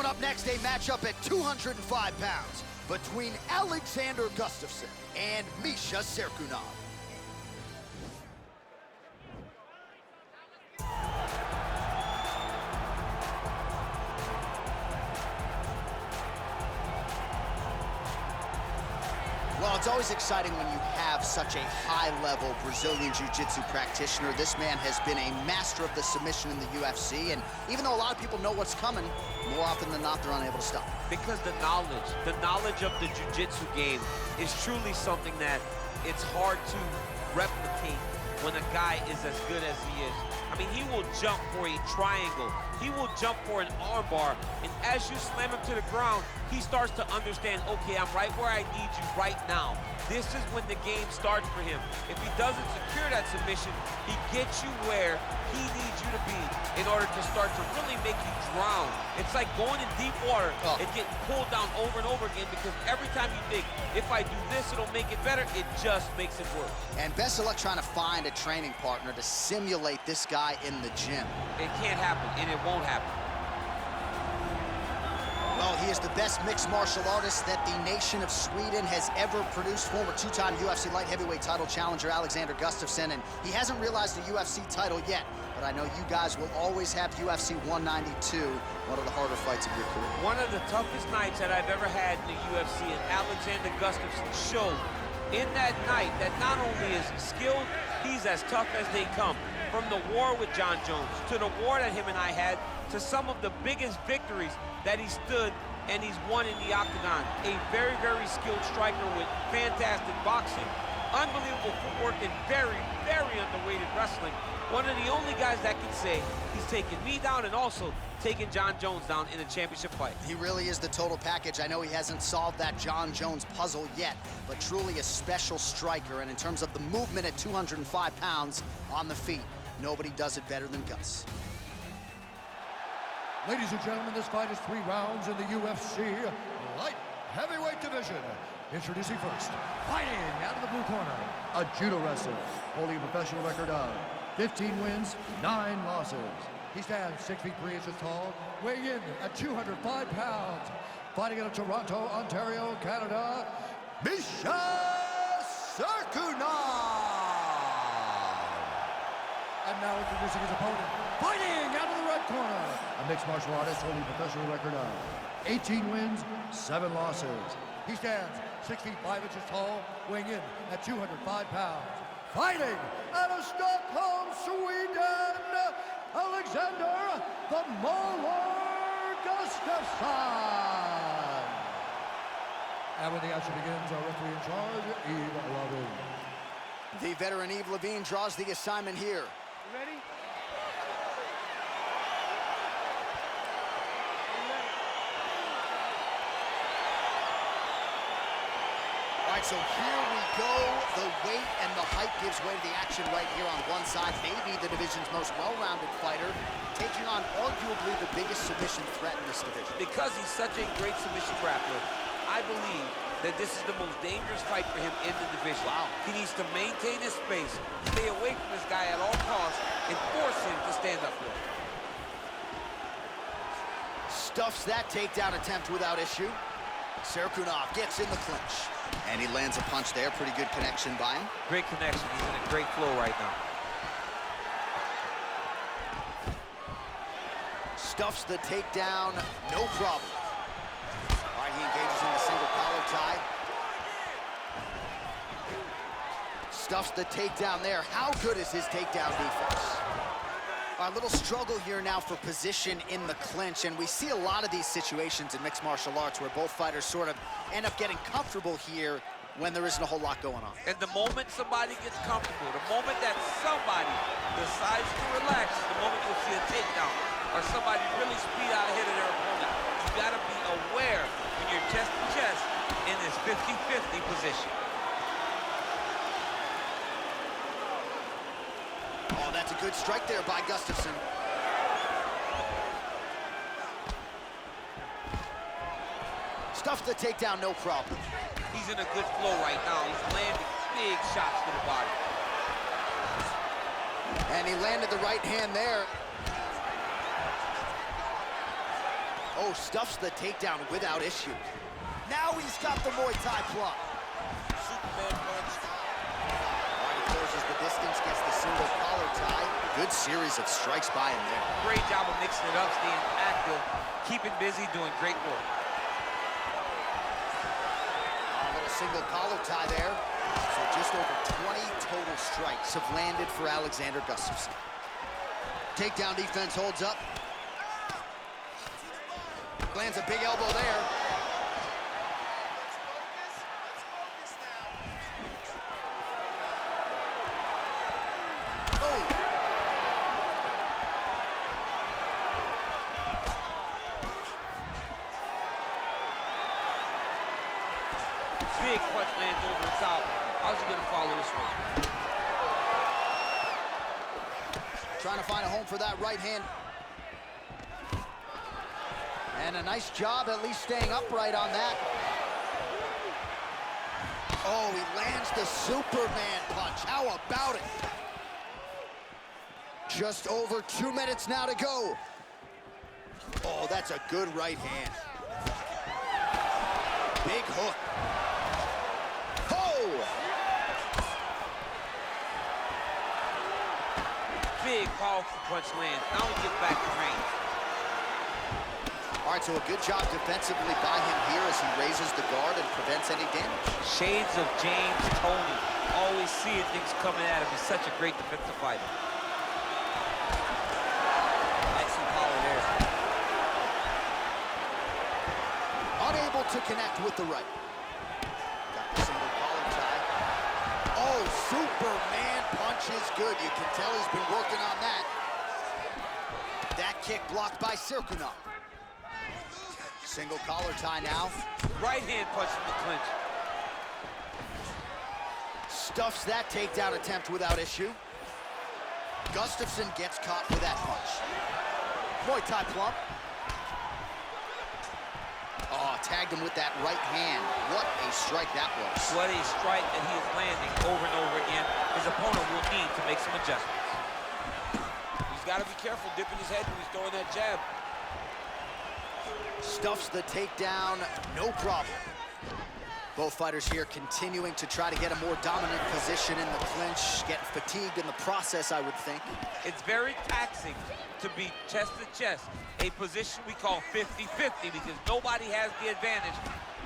Coming up next, a matchup at 205 pounds between Alexander Gustafsson and Misha Cirkunov. Well, it's always exciting when you have such a high-level Brazilian Jiu-Jitsu practitioner. This man has been a master of the submission in the UFC, and even though a lot of people know what's coming, more often than not, they're unable to stop. Because the knowledge of the Jiu-Jitsu game is truly something that it's hard to replicate when a guy is as good as he is. I mean, he will jump for a triangle. He will jump for an armbar. And as you slam him to the ground, he starts to understand, okay, I'm right where I need you right now. This is when the game starts for him. If he doesn't secure that submission, he gets you where he needs you to be in order to start to really make you drown. It's like going in deep water and getting pulled down over and over again, because every time you think, if I do this, it'll make it better, it just makes it worse. And best of luck trying to find a training partner to simulate this guy in the gym. It can't happen, and it won't happen. Well, he is the best mixed martial artist that the nation of Sweden has ever produced. Former two-time UFC light heavyweight title challenger Alexander Gustafsson, and he hasn't realized the UFC title yet, but I know you guys will always have UFC 192, one of the harder fights of your career. One of the toughest nights that I've ever had in the UFC, and Alexander Gustafsson showed in that night that not only is he skilled, he's as tough as they come. From the war with John Jones, to the war that him and I had, to some of the biggest victories that he stood and he's won in the octagon. A very, very skilled striker with fantastic boxing, unbelievable footwork, and very, very underrated wrestling. One of the only guys that can say he's taken me down and also taken John Jones down in a championship fight. He really is the total package. I know he hasn't solved that John Jones puzzle yet, but truly a special striker. And in terms of the movement at 205 pounds on the feet, nobody does it better than Gus. Ladies and gentlemen, this fight is 3 rounds in the UFC light heavyweight division. Introducing first, fighting out of the blue corner, a judo wrestler holding a professional record of 15 wins, 9 losses. He stands 6 feet 3 inches tall, weighing in at 205 pounds. Fighting out of Toronto, Ontario, Canada, Misha Cirkunov. And now introducing his opponent, fighting out of the red corner, a mixed martial artist holding a professional record of 18 wins, 7 losses. He stands 6 feet 5 inches tall, weighing in at 205 pounds. Fighting out of Stockholm, Sweden, Alexander the Mauler Gustafsson. And when the action begins, our referee in charge, Yves Levine. The veteran Yves Levine draws the assignment here. Ready? All right, so here we go. The weight and the height gives way to the action right here on one side. Maybe the division's most well-rounded fighter, taking on arguably the biggest submission threat in this division. Because he's such a great submission grappler, I believe that this is the most dangerous fight for him in the division. Wow. He needs to maintain his space, stay away from this guy at all costs, and force him to stand up for him. Stuffs that takedown attempt without issue. Cirkunov gets in the clinch. And he lands a punch there. Pretty good connection by him. Great connection. He's in a great flow right now. Stuffs the takedown, no problem. All right, he engages in the single collar tie. Stuffs the takedown there. How good is his takedown defense? A little struggle here now for position in the clinch, and we see a lot of these situations in mixed martial arts where both fighters sort of end up getting comfortable here when there isn't a whole lot going on. And the moment somebody gets comfortable, the moment that somebody decides to relax, the moment you'll see a takedown or somebody really speed out ahead of their opponent. You gotta be aware when you're chest to chest in this 50-50 position. Oh, that's a good strike there by Gustafsson. Stuffed the takedown, no problem. He's in a good flow right now. He's landing big shots to the body. And he landed the right hand there. Oh, stuffs the takedown without issue. Now he's got the Muay Thai plug. Superman punch. All right, he closes the distance, gets the single collar tie. Good series of strikes by him there. Great job of mixing it up, staying active, keeping busy, doing great work. A little single collar tie there. So just over 20 total strikes have landed for Alexander Gustafsson. Takedown defense holds up. Lands a big elbow there. Oh. Big punch lands over the top. How's he gonna follow this one? Trying to find a home for that right hand. And a nice job at least staying upright on that. Oh, he lands the Superman punch. How about it? Just over 2 minutes now to go. Oh, that's a good right hand. Big hook. Oh! Big, powerful punch lands. Now he gets back in range. All right, so a good job defensively by him here as he raises the guard and prevents any damage. Shades of James Toney. Always seeing things coming at him. He's such a great defensive fighter. Excellent power there. Unable to connect with the right. Got the single collar tie. Oh, Superman punch is good. You can tell he's been working on that. That kick blocked by Cirkunov. Single collar tie now. Right hand punch in the clinch. Stuffs that takedown attempt without issue. Gustafsson gets caught with that punch. Muay Thai plump. Oh, tagged him with that right hand. What a strike that was. What a strike that he is landing over and over again. His opponent will need to make some adjustments. He's got to be careful dipping his head when he's throwing that jab. Stuffs the takedown, no problem. Both fighters here continuing to try to get a more dominant position in the clinch, getting fatigued in the process, I would think. It's very taxing to be chest to chest, a position we call 50-50 because nobody has the advantage.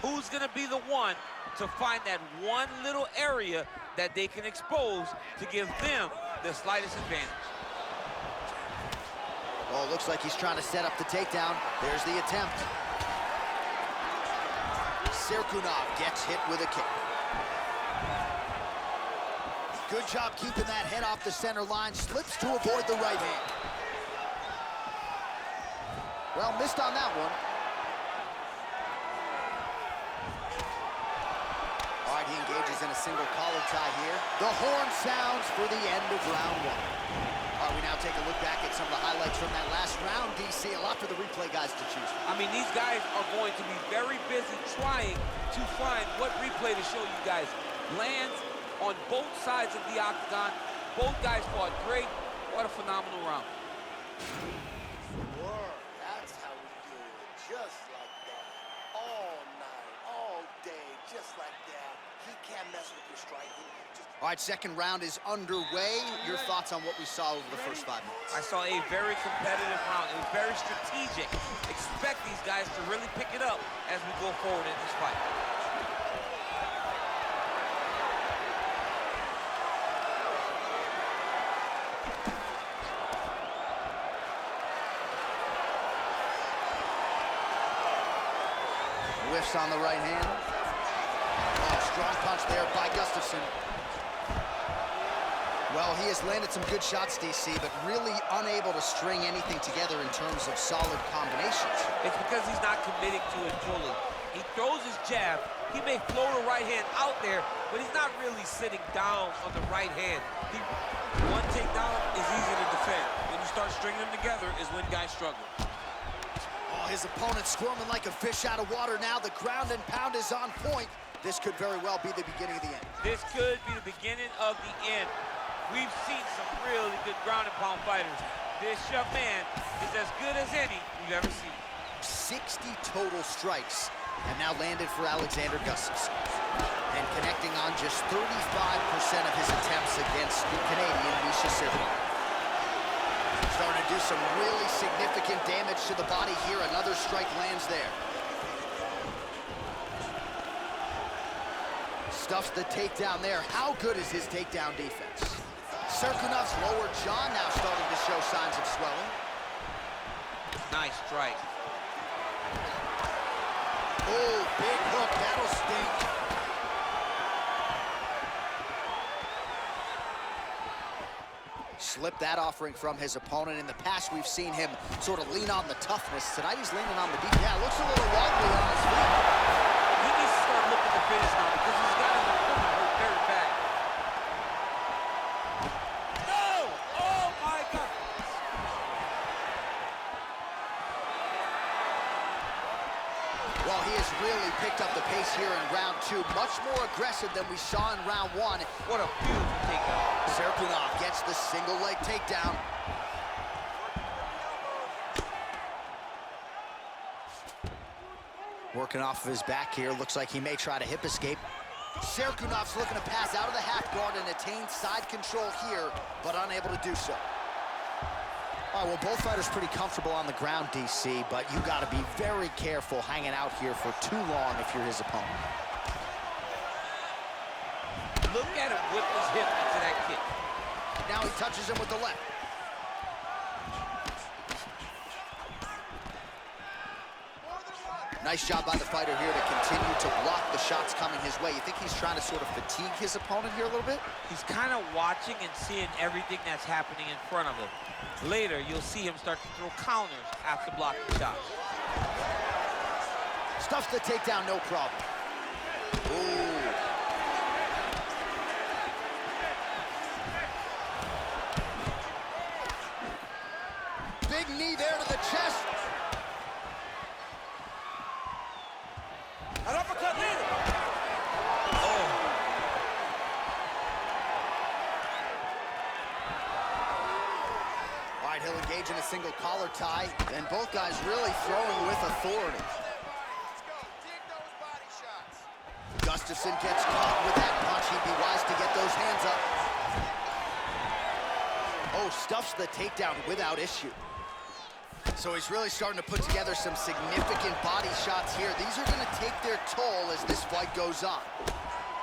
Who's gonna be the one to find that one little area that they can expose to give them the slightest advantage? Oh, looks like he's trying to set up the takedown. There's the attempt. Cirkunov gets hit with a kick. Good job keeping that head off the center line. Slips to avoid the right hand. Well, missed on that one. All right, he engages in a single collar tie here. The horn sounds for the end of round one. All right, we now take a look back at some of the highlights from that last round, DC. A lot for the replay guys to choose from. I mean, these guys are going to be very busy trying to find what replay to show you guys. Lands on both sides of the octagon. Both guys fought great. What a phenomenal round. That's how we do it. Just like that. All night, all day, just like that. He can't mess with your striking. All right, second round is underway. Your thoughts on what we saw over the first 5 minutes? I saw a very competitive round. It was very strategic. Expect these guys to really pick it up as we go forward in this fight. Whiffs on the right hand. Oh, strong punch there by Gustafsson. Well, he has landed some good shots, DC, but really unable to string anything together in terms of solid combinations. It's because he's not committing to it fully. He throws his jab. He may float a right hand out there, but he's not really sitting down on the right hand. One takedown is easy to defend. When you start stringing them together is when guys struggle. Oh, his opponent squirming like a fish out of water now. The ground and pound is on point. This could very well be the beginning of the end. This could be the beginning of the end. We've seen some really good ground and pound fighters. This young man is as good as any we've ever seen. 60 total strikes have now landed for Alexander Gustafsson. And connecting on just 35% of his attempts against the Canadian Misha Cirkunov. Starting to do some really significant damage to the body here. Another strike lands there. Stuffs the takedown there. How good is his takedown defense? Cirkunov's lower jaw now starting to show signs of swelling. Nice strike. Oh, big hook. That'll stink. Slipped that offering from his opponent. In the past, we've seen him sort of lean on the toughness. Tonight, he's leaning on the deep. Yeah, looks a little wobbly on his feet. He needs to start looking to finish now because he's got his opponent hurt very bad. No! Oh, my God. Well, he has really picked up the pace here in round 2. Much more aggressive than we saw in round 1. What a beautiful takedown. Cirkunov gets the single leg takedown. Working off of his back here. Looks like he may try to hip escape. Cirkunov's looking to pass out of the half guard and attain side control here, but unable to do so. All right, well, both fighters pretty comfortable on the ground, DC, but you got to be very careful hanging out here for too long if you're his opponent. Look at him whip his hip into that kick. Now he touches him with the left. Nice job by the fighter here to continue to block the shots coming his way. You think he's trying to sort of fatigue his opponent here a little bit? He's kind of watching and seeing everything that's happening in front of him. Later, you'll see him start to throw counters after blocking shots. Stuffs the takedown, no problem. Ooh. Big knee there to the chest. An uppercut later. All right, he'll engage in a single collar tie, and both guys really throwing with authority. Gustafsson gets caught with that punch. He'd be wise to get those hands up. Oh, stuffs the takedown without issue. So he's really starting to put together some significant body shots here. These are going to take their toll as this fight goes on.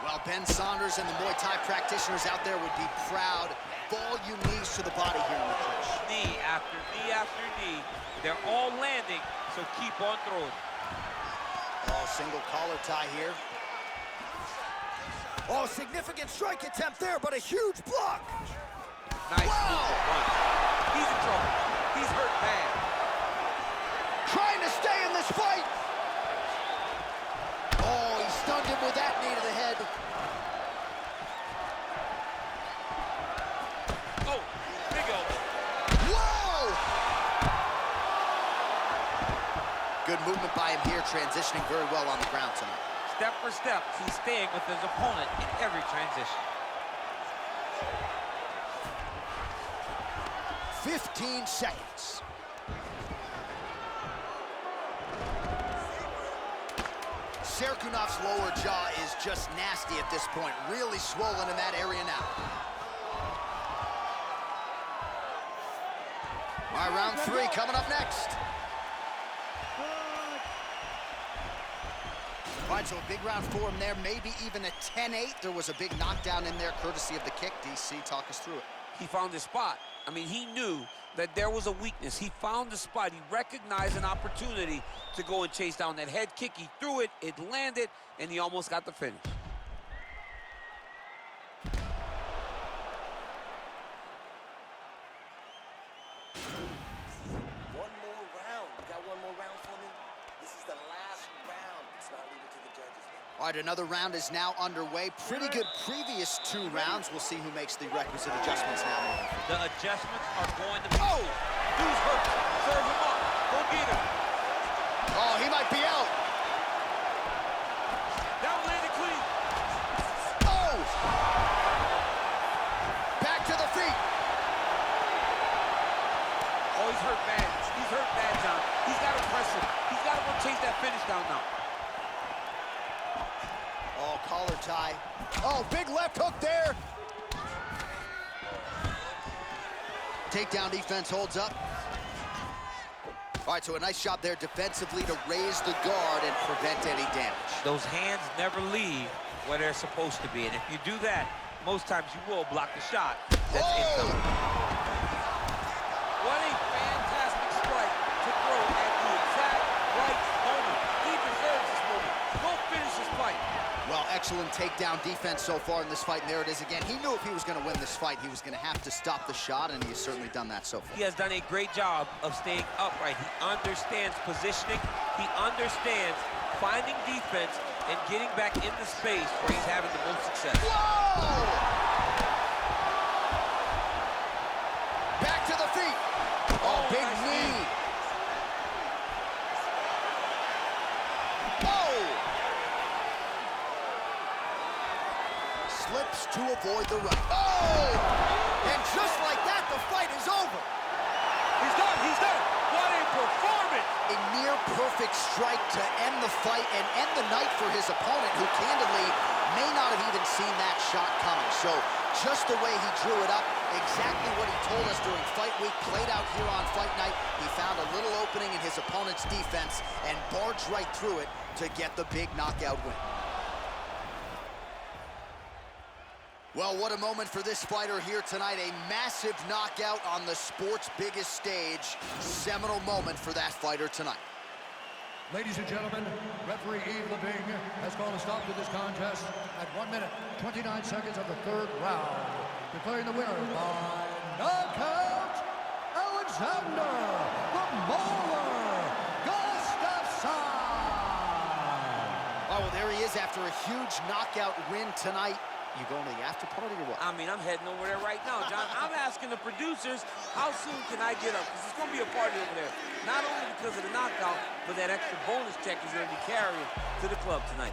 Well, Ben Saunders and the Muay Thai practitioners out there would be proud. Volume knees to the body here in the clinch. Knee after knee after knee. They're all landing, so keep on throwing. Oh, single collar tie here. Oh, significant strike attempt there, but a huge block. Nice Wow. move to punch. He's in trouble. He's hurt bad. Trying to stay in this fight. Oh, he stunned him with that knee to the head. Oh, big elbow. Whoa! Good movement by him here, transitioning very well on the ground tonight. Step for step, he's staying with his opponent in every transition. 15 seconds. Cirkunov's lower jaw is just nasty at this point. Really swollen in that area now. All right, round 3 coming up next. All right, so a big round for him there, maybe even a 10-8. There was a big knockdown in there, courtesy of the kick. DC, talk us through it. He found his spot. I mean, he knew that there was a weakness. He found the spot. He recognized an opportunity to go and chase down that head kick. He threw it, it landed, and he almost got the finish. One more round. You got one more round for me? This is the last round. It's not leaving to the judges. All right, another round is now underway. Pretty good previous 2 rounds. We'll see who makes the requisite adjustments now. The adjustments are going to be... Oh! Dude's hurt. Serve him up. Go get him. Oh, he might be out. That one landed clean. Oh! Back to the feet. Oh, he's hurt bad. He's hurt bad, John. He's got to press him. chase that finish down now. Oh, collar tie. Oh, big left hook there. Takedown defense holds up. All right, so a nice job there defensively to raise the guard and prevent any damage. Those hands never leave where they're supposed to be, and if you do that, most times you will block the shot that's incoming. What a fantastic strike to throw at the exact right moment. He deserves this moment. Go finish this fight. Well, excellent takedown defense so far in this fight, and there it is again. He knew if he was going to win this fight, he was going to have to stop the shot, and he has certainly done that so far. He has done a great job of staying upright. He understands positioning. He understands finding defense and getting back in the space where he's having the most success. Whoa! Back to the feet. Oh, big nice knee. Oh! Slips to avoid the right. Oh! And just like that, the fight is over. He's done. He's done. What a performance! A near-perfect strike to end the fight and end the night for his opponent, who candidly may not have even seen that shot coming. So just the way he drew it up, exactly what he told us during fight week, played out here on fight night. He found a little opening in his opponent's defense and barged right through it to get the big knockout win. Well, what a moment for this fighter here tonight. A massive knockout on the sport's biggest stage. Seminal moment for that fighter tonight. Ladies and gentlemen, referee Yves Leving has called a stop to this contest at 1 minute, 29 seconds of the third round, declaring the winner by knockout, Alexander the Mauler Gustafsson. Oh, well, there he is after a huge knockout win tonight. You going to the after party or what? I mean, I'm heading over there right now, John. I'm asking the producers, how soon can I get up? Because it's going to be a party over there. Not only because of the knockout, but that extra bonus check he's going to be carrying to the club tonight.